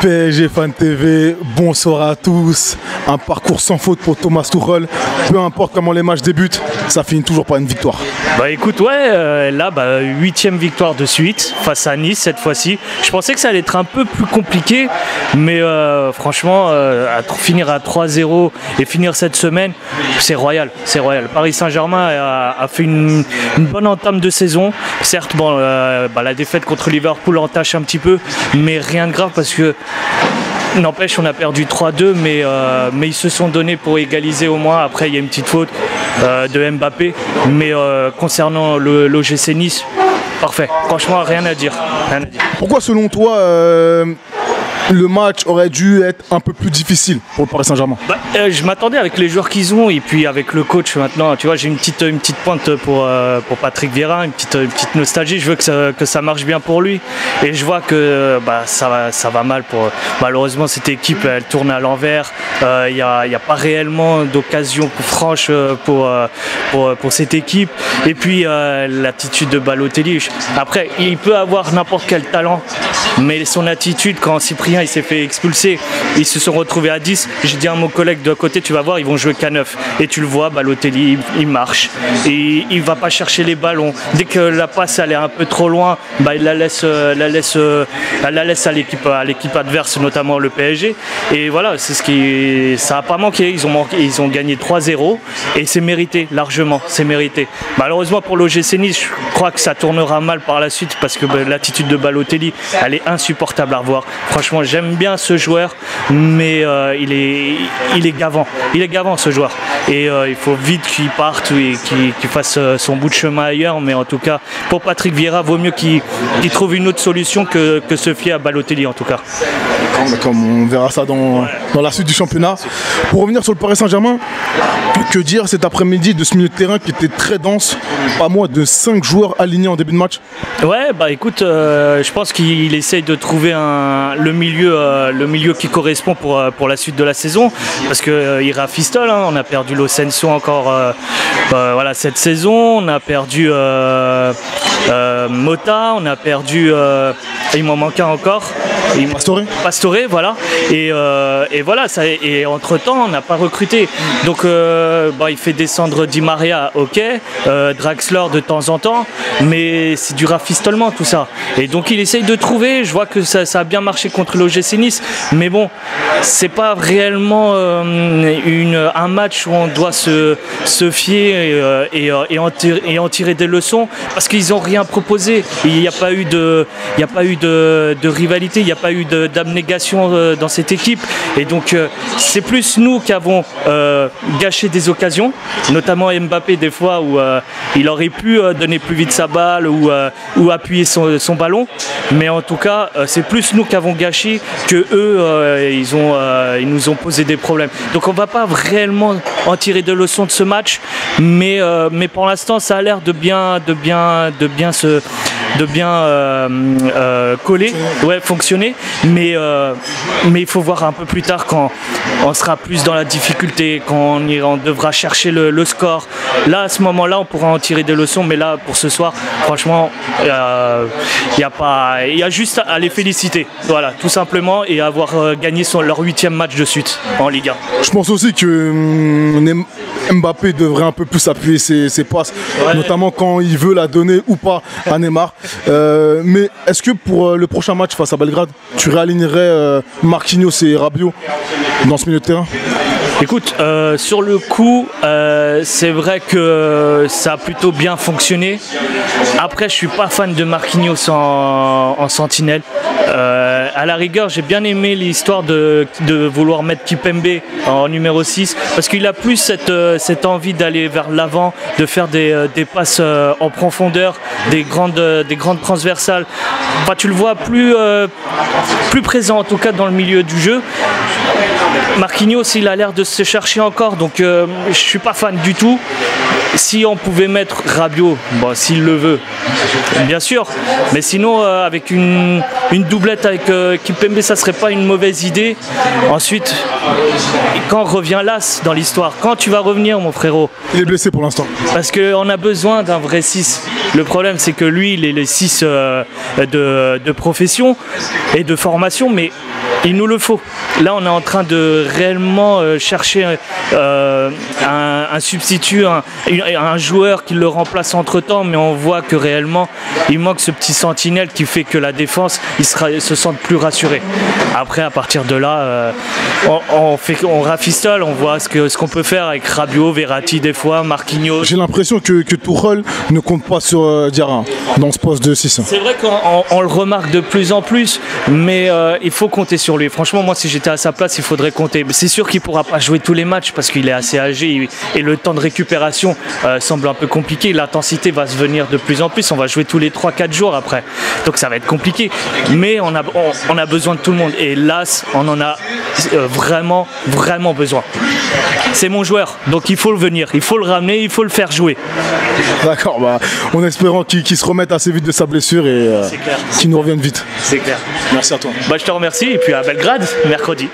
PSG Fan TV, bonsoir à tous. Un parcours sans faute pour Thomas Tuchel. Peu importe comment les matchs débutent, ça finit toujours par une victoire. Bah écoute, ouais, là, 8e victoire de suite face à Nice cette fois-ci. Je pensais que ça allait être un peu plus compliqué, mais franchement, finir à 3-0 et finir cette semaine, c'est royal, c'est royal. Paris Saint-Germain a fait une bonne entame de saison. Certes, bon, la défaite contre Liverpool entache un petit peu, mais rien de grave parce que n'empêche, on a perdu 3-2, mais ils se sont donnés pour égaliser au moins. Après, il y a une petite faute de Mbappé. Mais concernant l'OGC Nice, parfait. Franchement, rien à dire. Pourquoi, selon toi, le match aurait dû être un peu plus difficile pour le Paris Saint-Germain? Je m'attendais avec les joueurs qu'ils ont et puis avec le coach maintenant. Tu vois, j'ai une petite pointe pour Patrick Vieira, une petite nostalgie. Je veux que ça marche bien pour lui. Et je vois que ça va mal pour. Malheureusement, cette équipe, elle tourne à l'envers. Il n'y a pas réellement d'occasion franche pour cette équipe. Et puis l'attitude de Balotelli. Après, il peut avoir n'importe quel talent, mais son attitude quand Cyprien il s'est fait expulser, ils se sont retrouvés à 10. J'ai dit à mon collègue de côté, tu vas voir, ils vont jouer qu'à 9. Et tu le vois, Balotelli, il marche. Et il ne va pas chercher les ballons. Dès que la passe elle est un peu trop loin, il la laisse à l'équipe adverse, notamment le PSG. Et voilà, ça n'a pas manqué. Ils ont gagné 3-0 et c'est mérité, largement. C'est mérité. Malheureusement pour l'OGC Nice, je crois que ça tournera mal par la suite parce que l'attitude de Balotelli, elle est insupportable à revoir. Franchement, j'aime bien ce joueur, mais il est gavant. Il est gavant ce joueur. Et il faut vite qu'il parte et qu'il fasse son bout de chemin ailleurs. Mais en tout cas, pour Patrick Vieira, vaut mieux qu'il trouve une autre solution que se fier à Balotelli en tout cas. Comme on verra ça dans la suite du championnat. Pour revenir sur le Paris Saint-Germain, que dire cet après-midi de ce milieu de terrain qui était très dense, pas moins de 5 joueurs alignés en début de match? Ouais, écoute, je pense qu'il essaye de trouver le milieu qui correspond pour la suite de la saison, parce qu'il rafistole, hein. On a perdu Lo Celso encore cette saison, on a perdu Mota, on a perdu, il m'en manque un encore. Pastore, voilà. Et voilà, et entre-temps, on n'a pas recruté. Donc, il fait descendre Di Maria, ok, Draxler de temps en temps, mais c'est du rafistolement tout ça. Et donc, il essaye de trouver. Je vois que ça a bien marché contre l'OGC Nice, mais bon, c'est pas réellement un match où on doit se fier et en tirer des leçons, parce qu'ils n'ont rien proposé. Il n'y a pas eu de rivalité, il n'y a pas eu d'abnégation dans cette équipe. Et donc, c'est plus nous qui avons gâché des occasions, notamment Mbappé des fois où il aurait pu donner plus vite sa balle ou appuyer son ballon. Mais en tout cas, c'est plus nous qui avons gâché que eux, ils nous ont posé des problèmes. Donc on ne va pas réellement en tirer de leçons de ce match, mais pour l'instant, ça a l'air de bien coller, fonctionner, mais il faut voir un peu plus tard quand on sera plus dans la difficulté, quand on devra chercher le score. Là, à ce moment-là, on pourra en tirer des leçons, mais là, pour ce soir, franchement, il y a juste à les féliciter, voilà, tout simplement, et avoir gagné leur 8e match de suite en Ligue 1. Je pense aussi que Mbappé devrait un peu plus appuyer ses passes, notamment quand il veut la donner ou pas à Neymar. Mais est-ce que pour le prochain match face à Belgrade, tu réalignerais Marquinhos et Rabiot dans ce milieu de terrain? Écoute, sur le coup, c'est vrai que ça a plutôt bien fonctionné. Après, je suis pas fan de Marquinhos en sentinelle. À la rigueur, j'ai bien aimé l'histoire de vouloir mettre Kimpembe en numéro 6, parce qu'il a plus cette envie d'aller vers l'avant, de faire des passes en profondeur, des grandes transversales. Enfin, tu le vois plus présent, en tout cas dans le milieu du jeu. Marquinhos, il a l'air de se chercher encore, donc je suis pas fan du tout. Si on pouvait mettre Rabiot, s'il le veut, bien sûr, mais sinon avec une doublette avec Kimpembe, ça serait pas une mauvaise idée. Ensuite, quand revient l'As dans l'histoire, quand tu vas revenir, mon frérot? Il est blessé pour l'instant. Parce qu'on a besoin d'un vrai 6. Le problème, c'est que lui, il est le 6 de profession et de formation, mais Il nous le faut. Là, on est en train de réellement chercher un substitut, un joueur qui le remplace entre-temps, mais on voit que réellement, il manque ce petit sentinelle qui fait que la défense, ils se sentent plus rassurés. Après, à partir de là, on rafistole, on voit ce qu'on peut faire avec Rabiot, Verratti des fois, Marquinhos. J'ai l'impression que Tuchel ne compte pas sur Diarra dans ce poste de 6. C'est vrai qu'on le remarque de plus en plus, mais il faut compter sur lui. Franchement, moi, si j'étais à sa place, il faudrait compter. C'est sûr qu'il ne pourra pas jouer tous les matchs parce qu'il est assez âgé et le temps de récupération semble un peu compliqué. L'intensité va se venir de plus en plus. On va jouer tous les 3-4 jours après. Donc ça va être compliqué. Mais on a besoin de tout le monde. Et là, on en a vraiment, vraiment besoin. C'est mon joueur, donc il faut le venir, il faut le ramener, il faut le faire jouer. D'accord, en espérant qu'il se remette assez vite de sa blessure et qu'il nous revienne vite. C'est clair. Merci à toi. Je te remercie et puis à Belgrade, mercredi.